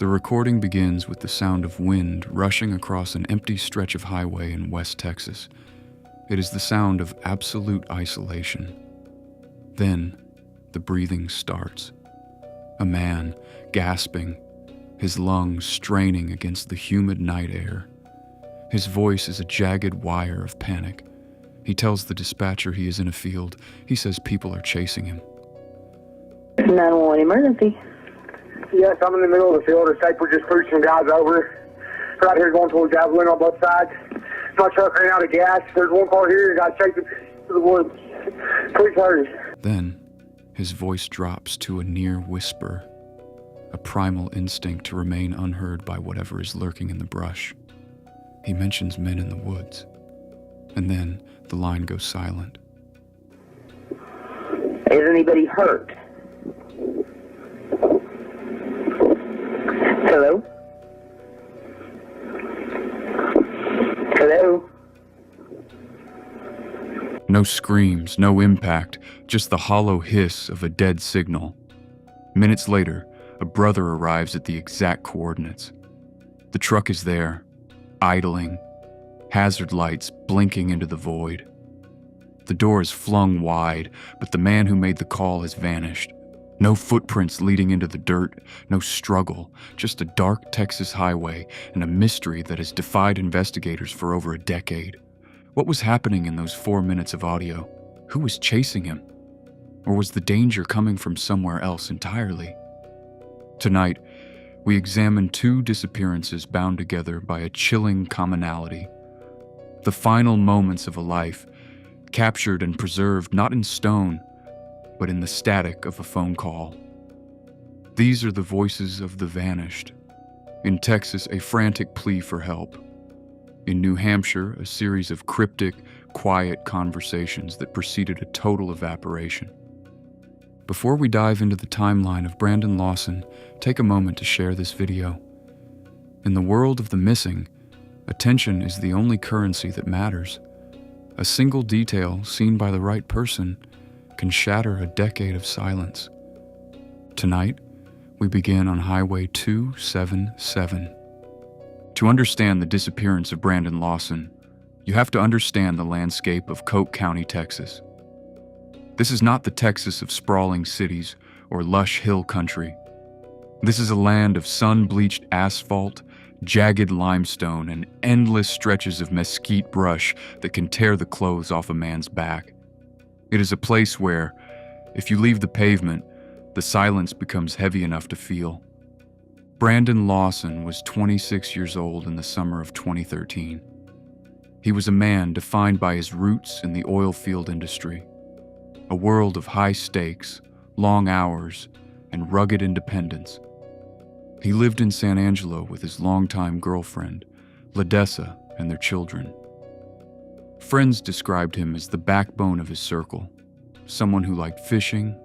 The recording begins with the sound of wind rushing across an empty stretch of highway in West Texas. It is the sound of absolute isolation. Then, the breathing starts. A man, gasping, his lungs straining against the humid night air. His voice is a jagged wire of panic. He tells the dispatcher he is in a field. He says people are chasing him. 911 emergency. Yes, I'm in the middle of the field. The Staple just pushed some guys over. Right here going towards Javelin on both sides. My truck ran out of gas. There's one car here. Got chasing to the woods. Please hurry. Then, his voice drops to a near whisper, a primal instinct to remain unheard by whatever is lurking in the brush. He mentions men in the woods, and then the line goes silent. Is anybody hurt? Hello? Hello? No screams, no impact, just the hollow hiss of a dead signal. Minutes later, a brother arrives at the exact coordinates. The truck is there, idling, hazard lights blinking into the void. The door is flung wide, but the man who made the call has vanished. No footprints leading into the dirt, no struggle, just a dark Texas highway and a mystery that has defied investigators for over a decade. What was happening in those 4 minutes of audio? Who was chasing him? Or was the danger coming from somewhere else entirely? Tonight, we examine 2 disappearances bound together by a chilling commonality. The final moments of a life, captured and preserved not in stone, but in the static of a phone call. These are the voices of the vanished. In Texas, a frantic plea for help. In New Hampshire, a series of cryptic, quiet conversations that preceded a total evaporation. Before we dive into the timeline of Brandon Lawson, take a moment to share this video. In the world of the missing, attention is the only currency that matters. A single detail seen by the right person can shatter a decade of silence. Tonight, we begin on Highway 277. To understand the disappearance of Brandon Lawson, you have to understand the landscape of Coke County, Texas. This is not the Texas of sprawling cities or lush hill country. This is a land of sun-bleached asphalt, jagged limestone, and endless stretches of mesquite brush that can tear the clothes off a man's back. It is a place where, if you leave the pavement, the silence becomes heavy enough to feel. Brandon Lawson was 26 years old in the summer of 2013. He was a man defined by his roots in the oil field industry, a world of high stakes, long hours, and rugged independence. He lived in San Angelo with his longtime girlfriend, Ladessa, and their children. Friends described him as the backbone of his circle, someone who liked fishing,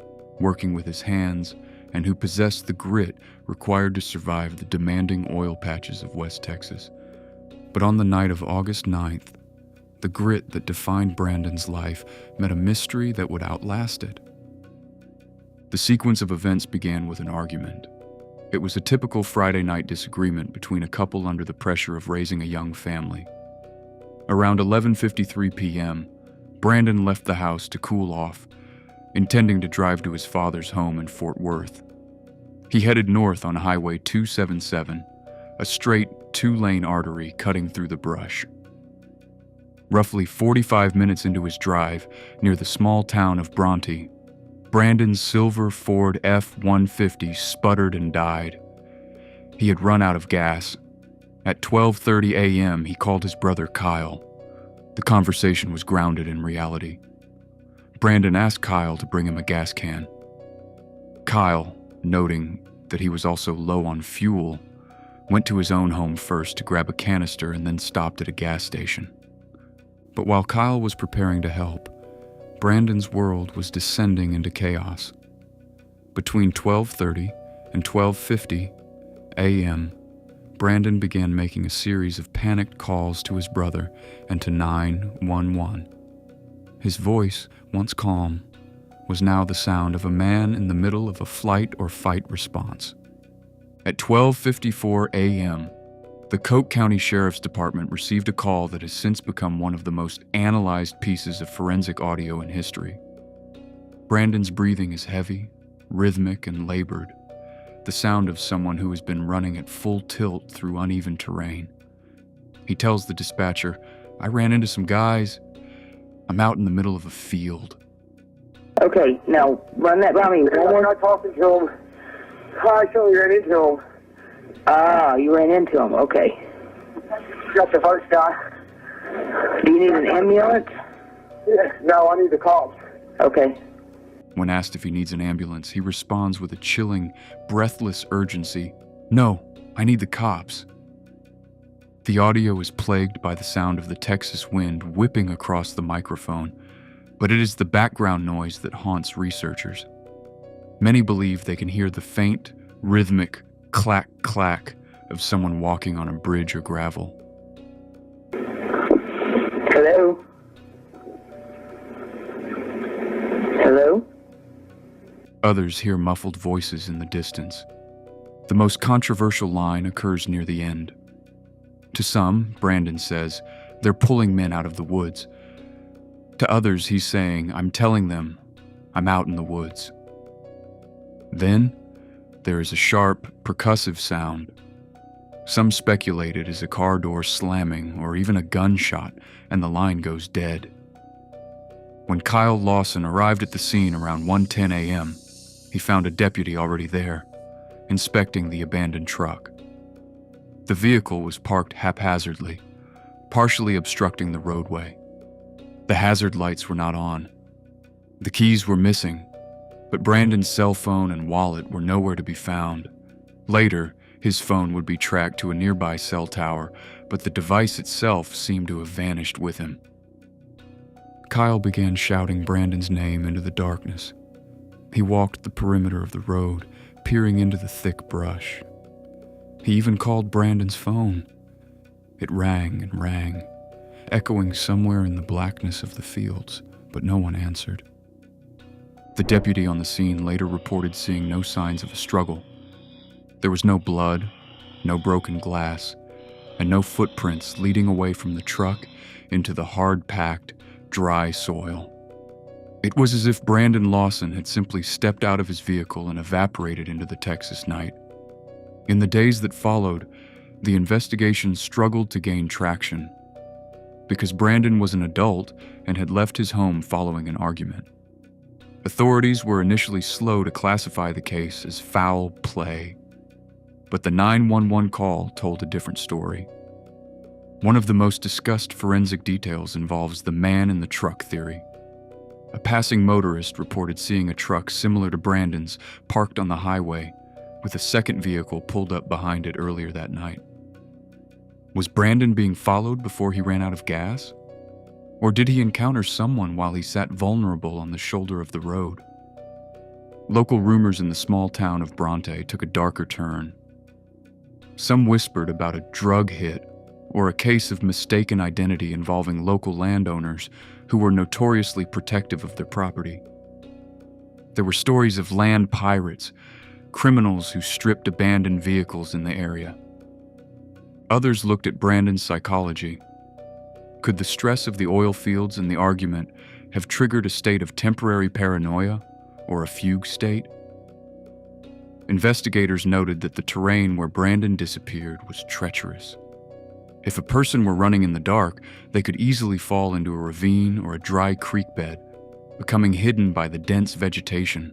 working with his hands, and who possessed the grit required to survive the demanding oil patches of West Texas. But on the night of August 9th, the grit that defined Brandon's life met a mystery that would outlast it. The sequence of events began with an argument. It was a typical Friday night disagreement between a couple under the pressure of raising a young family. Around 11:53 p.m., Brandon left the house to cool off, intending to drive to his father's home in Fort Worth. He headed north on Highway 277, a straight 2-lane artery cutting through the brush. Roughly 45 minutes into his drive, near the small town of Bronte, Brandon's silver Ford F-150 sputtered and died. He had run out of gas. At 12:30 a.m., he called his brother Kyle. The conversation was grounded in reality. Brandon asked Kyle to bring him a gas can. Kyle, noting that he was also low on fuel, went to his own home first to grab a canister and then stopped at a gas station. But while Kyle was preparing to help, Brandon's world was descending into chaos. Between 12:30 and 12:50 a.m., Brandon began making a series of panicked calls to his brother and to 911. His voice, once calm, was now the sound of a man in the middle of a flight or fight response. At 12:54 a.m., the Coke County Sheriff's Department received a call that has since become one of the most analyzed pieces of forensic audio in history. Brandon's breathing is heavy, rhythmic, and labored, the sound of someone who has been running at full tilt through uneven terrain. He tells the dispatcher, "I ran into some guys. I'm out in the middle of a field." Okay, now run that by me. I'm not talking to him. I actually ran into him. Ah, you ran into him. Okay. That's the first guy. Do you need an ambulance? Yeah, no, I need the cops. Okay. When asked if he needs an ambulance, he responds with a chilling, breathless urgency, "No, I need the cops." The audio is plagued by the sound of the Texas wind whipping across the microphone, but it is the background noise that haunts researchers. Many believe they can hear the faint, rhythmic clack-clack of someone walking on a bridge or gravel. Hello? Hello? Others hear muffled voices in the distance. The most controversial line occurs near the end. To some, Brandon says, they're pulling men out of the woods. To others, he's saying, "I'm telling them, I'm out in the woods." Then, there is a sharp, percussive sound. Some speculate it is a car door slamming or even a gunshot, and the line goes dead. When Kyle Lawson arrived at the scene around 1:10 a.m., he found a deputy already there, inspecting the abandoned truck. The vehicle was parked haphazardly, partially obstructing the roadway. The hazard lights were not on. The keys were missing, but Brandon's cell phone and wallet were nowhere to be found. Later, his phone would be tracked to a nearby cell tower, but the device itself seemed to have vanished with him. Kyle began shouting Brandon's name into the darkness. He walked the perimeter of the road, peering into the thick brush. He even called Brandon's phone. It rang and rang, echoing somewhere in the blackness of the fields, but no one answered. The deputy on the scene later reported seeing no signs of a struggle. There was no blood, no broken glass, and no footprints leading away from the truck into the hard-packed, dry soil. It was as if Brandon Lawson had simply stepped out of his vehicle and evaporated into the Texas night. In the days that followed, the investigation struggled to gain traction, because Brandon was an adult and had left his home following an argument. Authorities were initially slow to classify the case as foul play, but the 911 call told a different story. One of the most discussed forensic details involves the man in the truck theory. A passing motorist reported seeing a truck similar to Brandon's parked on the highway, with a second vehicle pulled up behind it earlier that night. Was Brandon being followed before he ran out of gas? Or did he encounter someone while he sat vulnerable on the shoulder of the road? Local rumors in the small town of Bronte took a darker turn. Some whispered about a drug hit or a case of mistaken identity involving local landowners who were notoriously protective of their property. There were stories of land pirates, criminals who stripped abandoned vehicles in the area. Others looked at Brandon's psychology. Could the stress of the oil fields and the argument have triggered a state of temporary paranoia or a fugue state? Investigators noted that the terrain where Brandon disappeared was treacherous. If a person were running in the dark, they could easily fall into a ravine or a dry creek bed, becoming hidden by the dense vegetation.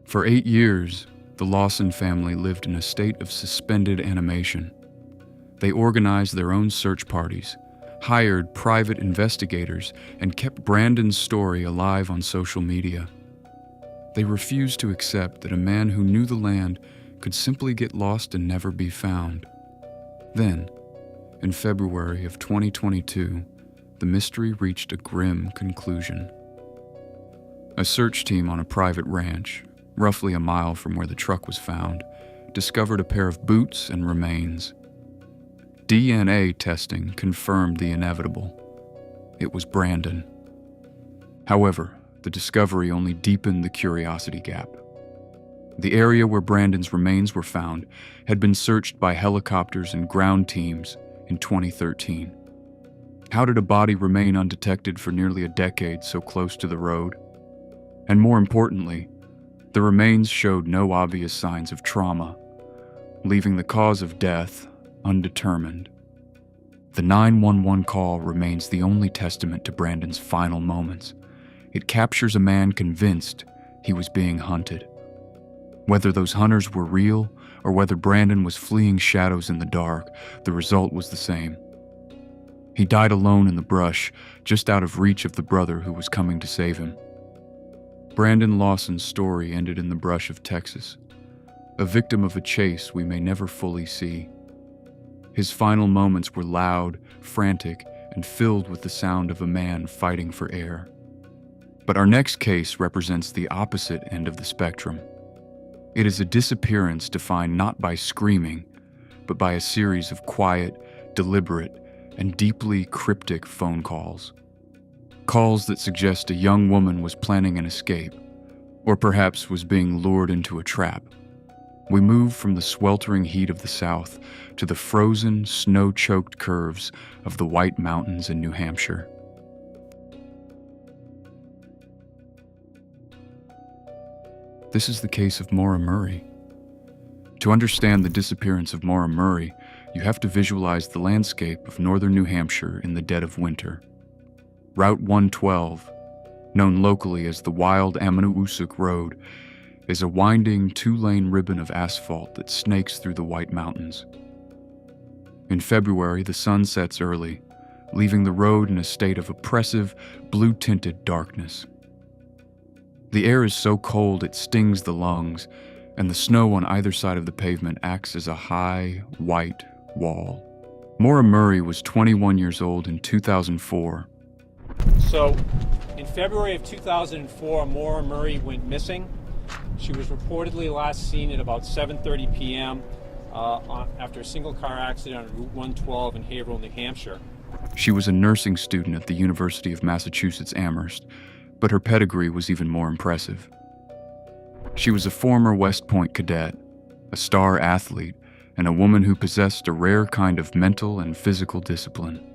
For 8 years, the Lawson family lived in a state of suspended animation. They organized their own search parties, hired private investigators, and kept Brandon's story alive on social media. They refused to accept that a man who knew the land could simply get lost and never be found. Then, in February of 2022, the mystery reached a grim conclusion. A search team on a private ranch, roughly a mile from where the truck was found, discovered a pair of boots and remains. DNA testing confirmed the inevitable. It was Brandon. However, the discovery only deepened the curiosity gap. The area where Brandon's remains were found had been searched by helicopters and ground teams in 2013. How did a body remain undetected for nearly a decade so close to the road? And more importantly, the remains showed no obvious signs of trauma, leaving the cause of death undetermined. The 911 call remains the only testament to Brandon's final moments. It captures a man convinced he was being hunted. Whether those hunters were real or whether Brandon was fleeing shadows in the dark, the result was the same. He died alone in the brush, just out of reach of the brother who was coming to save him. Brandon Lawson's story ended in the brush of Texas, a victim of a chase we may never fully see. His final moments were loud, frantic, and filled with the sound of a man fighting for air. But our next case represents the opposite end of the spectrum. It is a disappearance defined not by screaming, but by a series of quiet, deliberate, and deeply cryptic phone calls. Calls that suggest a young woman was planning an escape, or perhaps was being lured into a trap. We move from the sweltering heat of the South to the frozen, snow-choked curves of the White Mountains in New Hampshire. This is the case of Maura Murray. To understand the disappearance of Maura Murray, you have to visualize the landscape of northern New Hampshire in the dead of winter. Route 112, known locally as the Wild Ammonoosuc Road, is a winding two-lane ribbon of asphalt that snakes through the White Mountains. In February, the sun sets early, leaving the road in a state of oppressive, blue-tinted darkness. The air is so cold it stings the lungs, and the snow on either side of the pavement acts as a high, white wall. Maura Murray was 21 years old in 2004. So, in February of 2004, Maura Murray went missing. She was reportedly last seen at about 7:30 p.m. After a single-car accident on Route 112 in Haverhill, New Hampshire. She was a nursing student at the University of Massachusetts Amherst, but her pedigree was even more impressive. She was a former West Point cadet, a star athlete, and a woman who possessed a rare kind of mental and physical discipline.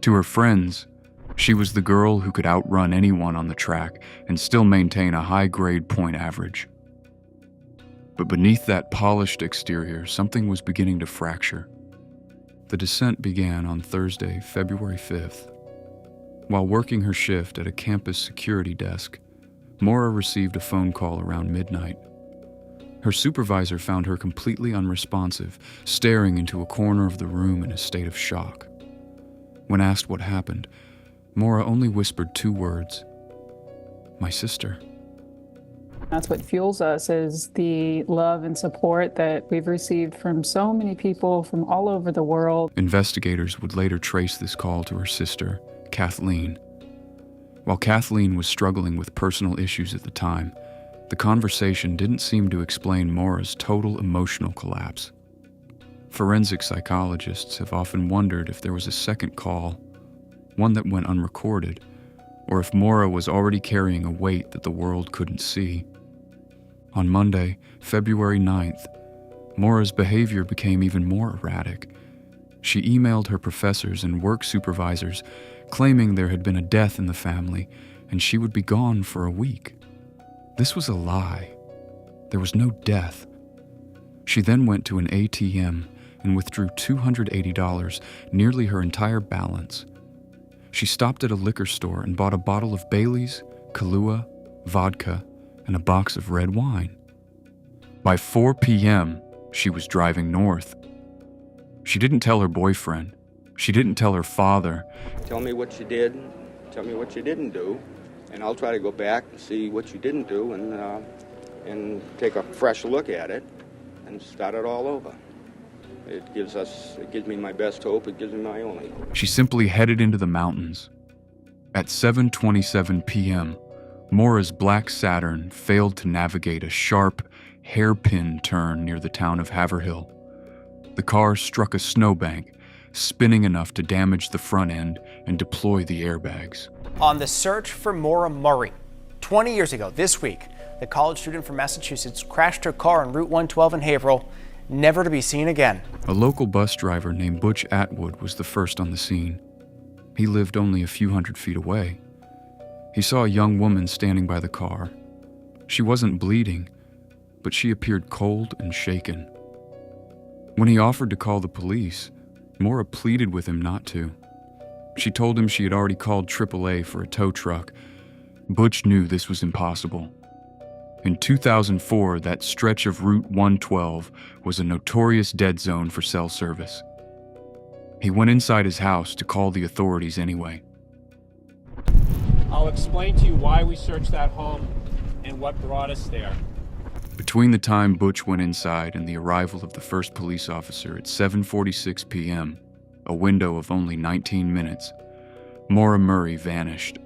To her friends, she was the girl who could outrun anyone on the track and still maintain a high-grade point average. But beneath that polished exterior, something was beginning to fracture. The descent began on Thursday, February 5th. While working her shift at a campus security desk, Maura received a phone call around midnight. Her supervisor found her completely unresponsive, staring into a corner of the room in a state of shock. When asked what happened, Maura only whispered two words: "My sister." That's what fuels us, is the love and support that we've received from so many people from all over the world. Investigators would later trace this call to her sister, Kathleen. While Kathleen was struggling with personal issues at the time, the conversation didn't seem to explain Maura's total emotional collapse. Forensic psychologists have often wondered if there was a second call, one that went unrecorded, or if Maura was already carrying a weight that the world couldn't see. On Monday, February 9th, Maura's behavior became even more erratic. She emailed her professors and work supervisors, claiming there had been a death in the family and she would be gone for a week. This was a lie. There was no death. She then went to an ATM and withdrew $280, nearly her entire balance. She stopped at a liquor store and bought a bottle of Bailey's, Kahlua, vodka, and a box of red wine. By 4 p.m., she was driving north. She didn't tell her boyfriend. She didn't tell her father. Tell me what you did, tell me what you didn't do, and I'll try to go back and see what you didn't do and take a fresh look at it and start it all over. It gives me my best hope, it gives me my only hope. She simply headed into the mountains. At 7:27 p.m., Maura's black Saturn failed to navigate a sharp, hairpin turn near the town of Haverhill. The car struck a snowbank, spinning enough to damage the front end and deploy the airbags. On the search for Maura Murray, 20 years ago, this week, the college student from Massachusetts crashed her car on Route 112 in Haverhill, never to be seen again. A local bus driver named Butch Atwood was the first on the scene. He lived only a few hundred feet away. He saw a young woman standing by the car. She wasn't bleeding, but she appeared cold and shaken. When he offered to call the police, Maura pleaded with him not to. She told him she had already called AAA for a tow truck. Butch knew this was impossible. In 2004, that stretch of Route 112 was a notorious dead zone for cell service. He went inside his house to call the authorities anyway. I'll explain to you why we searched that home and what brought us there. Between the time Butch went inside and the arrival of the first police officer at 7:46 p.m., a window of only 19 minutes, Maura Murray vanished.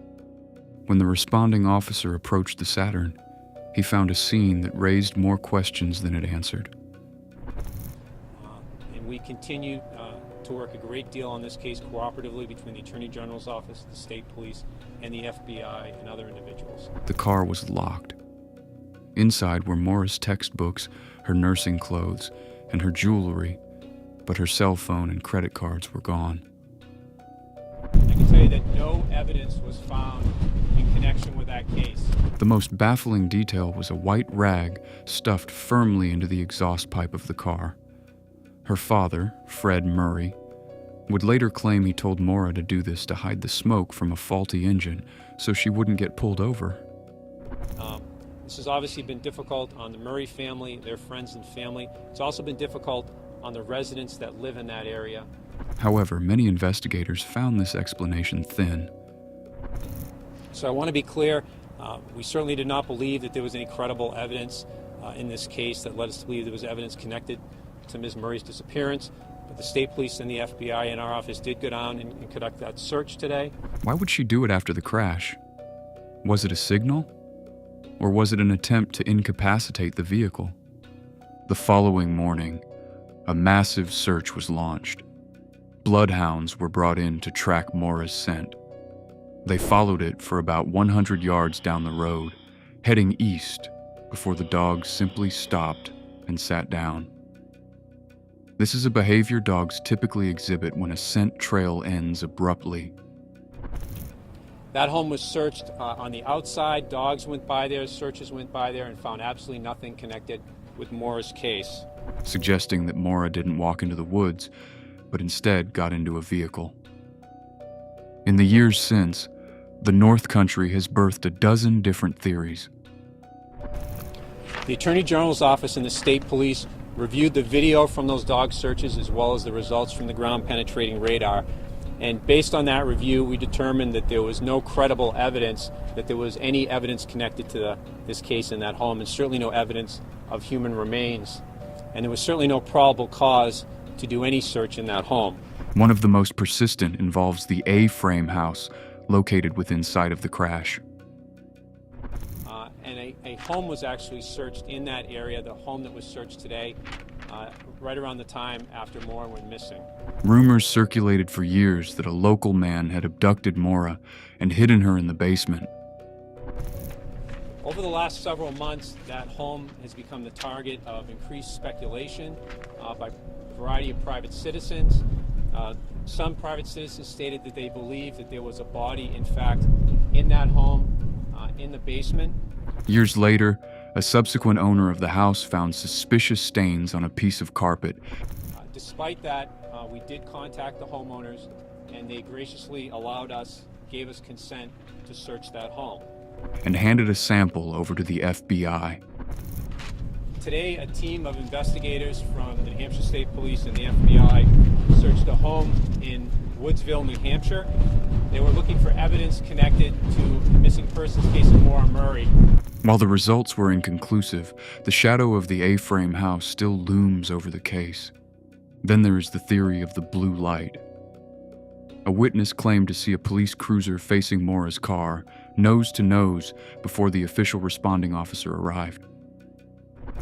When the responding officer approached the Saturn, he found a scene that raised more questions than it answered. And we continue to work a great deal on this case cooperatively between the Attorney General's office, the state police, and the FBI and other individuals. The car was locked. Inside were Maura's textbooks, her nursing clothes, and her jewelry, but her cell phone and credit cards were gone. I can tell you that no evidence was found in connection with that case. The most baffling detail was a white rag stuffed firmly into the exhaust pipe of the car. Her father, Fred Murray, would later claim he told Maura to do this to hide the smoke from a faulty engine so she wouldn't get pulled over. This has obviously been difficult on the Murray family, their friends and family. It's also been difficult on the residents that live in that area. However, many investigators found this explanation thin. So I want to be clear, we certainly did not believe that there was any credible evidence in this case that led us to believe there was evidence connected to Ms. Murray's disappearance. But the state police and the FBI in our office did go down and conduct that search today. Why would she do it after the crash? Was it a signal? Or was it an attempt to incapacitate the vehicle? The following morning, a massive search was launched. Bloodhounds were brought in to track Maura's scent. They followed it for about 100 yards down the road, heading east before the dogs simply stopped and sat down. This is a behavior dogs typically exhibit when a scent trail ends abruptly. That home was searched on the outside. Dogs went by there, searchers went by there, and found absolutely nothing connected with Maura's case. Suggesting that Maura didn't walk into the woods, but instead got into a vehicle. In the years since, the North Country has birthed a dozen different theories. The Attorney General's office and the state police reviewed the video from those dog searches as well as the results from the ground-penetrating radar. And based on that review, we determined that there was no credible evidence that there was any evidence connected to this case in that home, and certainly no evidence of human remains. And there was certainly no probable cause to do any search in that home. One of the most persistent involves the A-frame house located within sight of the crash. And a home was actually searched in that area, the home that was searched today, right around the time after Maura went missing. Rumors circulated for years that a local man had abducted Maura and hidden her in the basement. Over the last several months, that home has become the target of increased speculation by a variety of private citizens. Some private citizens stated that they believed that there was a body, in fact, in that home, in the basement. Years later, a subsequent owner of the house found suspicious stains on a piece of carpet. Despite that, we did contact the homeowners, and they graciously gave us consent to search that home. And handed a sample over to the FBI. Today, a team of investigators from the New Hampshire State Police and the FBI searched a home in Woodsville, New Hampshire. They were looking for evidence connected to the missing persons case of Maura Murray. While the results were inconclusive, the shadow of the A-frame house still looms over the case. Then there is the theory of the blue light. A witness claimed to see a police cruiser facing Maura's car, nose to nose, before the official responding officer arrived.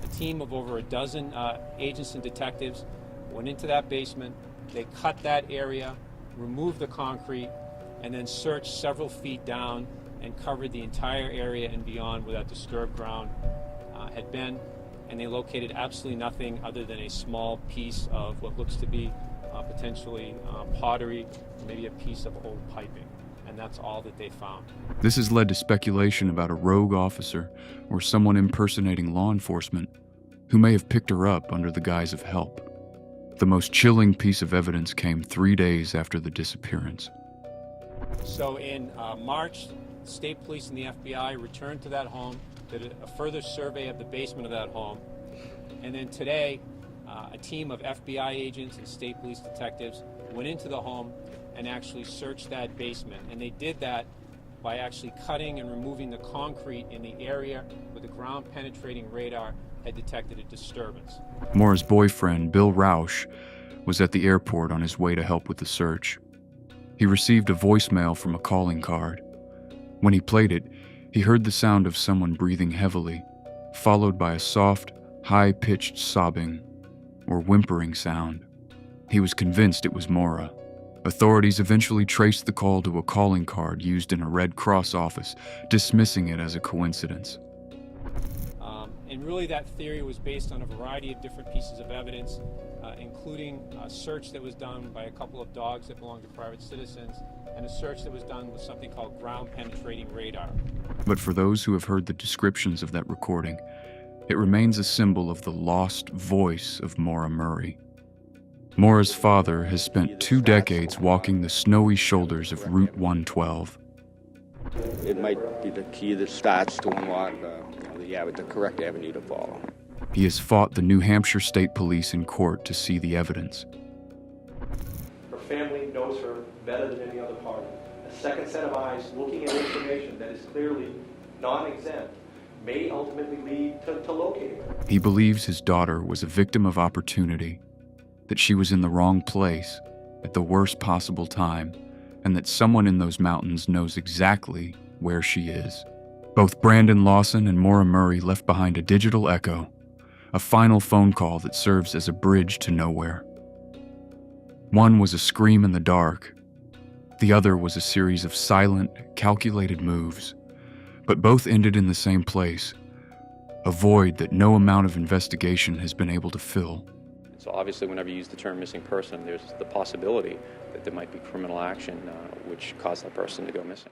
A team of over a dozen agents and detectives went into that basement. They cut that area, removed the concrete, and then searched several feet down and covered the entire area and beyond where that disturbed ground had been, and they located absolutely nothing other than a small piece of what looks to be potentially pottery, maybe a piece of old piping, and that's all that they found. This has led to speculation about a rogue officer or someone impersonating law enforcement who may have picked her up under the guise of help. The most chilling piece of evidence came 3 days after the disappearance. So in March, state police and the FBI returned to that home, did a further survey of the basement of that home, and then today, a team of FBI agents and state police detectives went into the home and actually searched that basement. And they did that by actually cutting and removing the concrete in the area where the ground-penetrating radar had detected a disturbance. Maura's boyfriend, Bill Rausch, was at the airport on his way to help with the search. He received a voicemail from a calling card. When he played it, he heard the sound of someone breathing heavily, followed by a soft, high-pitched sobbing or whimpering sound. He was convinced it was Maura. Authorities eventually traced the call to a calling card used in a Red Cross office, dismissing it as a coincidence. And really that theory was based on a variety of different pieces of evidence, including a search that was done by a couple of dogs that belonged to private citizens, and a search that was done with something called ground-penetrating radar. But for those who have heard the descriptions of that recording, it remains a symbol of the lost voice of Maura Murray. Maura's father has spent 2 decades walking the snowy shoulders of Route 112. It might be the key that starts to unlock the correct avenue to follow. He has fought the New Hampshire State Police in court to see the evidence. Her family knows her better than any other party. A second set of eyes looking at information that is clearly non-exempt may ultimately lead to locating her. He believes his daughter was a victim of opportunity, that she was in the wrong place at the worst possible time, and that someone in those mountains knows exactly where she is. Both Brandon Lawson and Maura Murray left behind a digital echo, a final phone call that serves as a bridge to nowhere. One was a scream in the dark. The other was a series of silent, calculated moves. But both ended in the same place, a void that no amount of investigation has been able to fill. So obviously whenever you use the term missing person, there's the possibility that there might be criminal action which caused that person to go missing.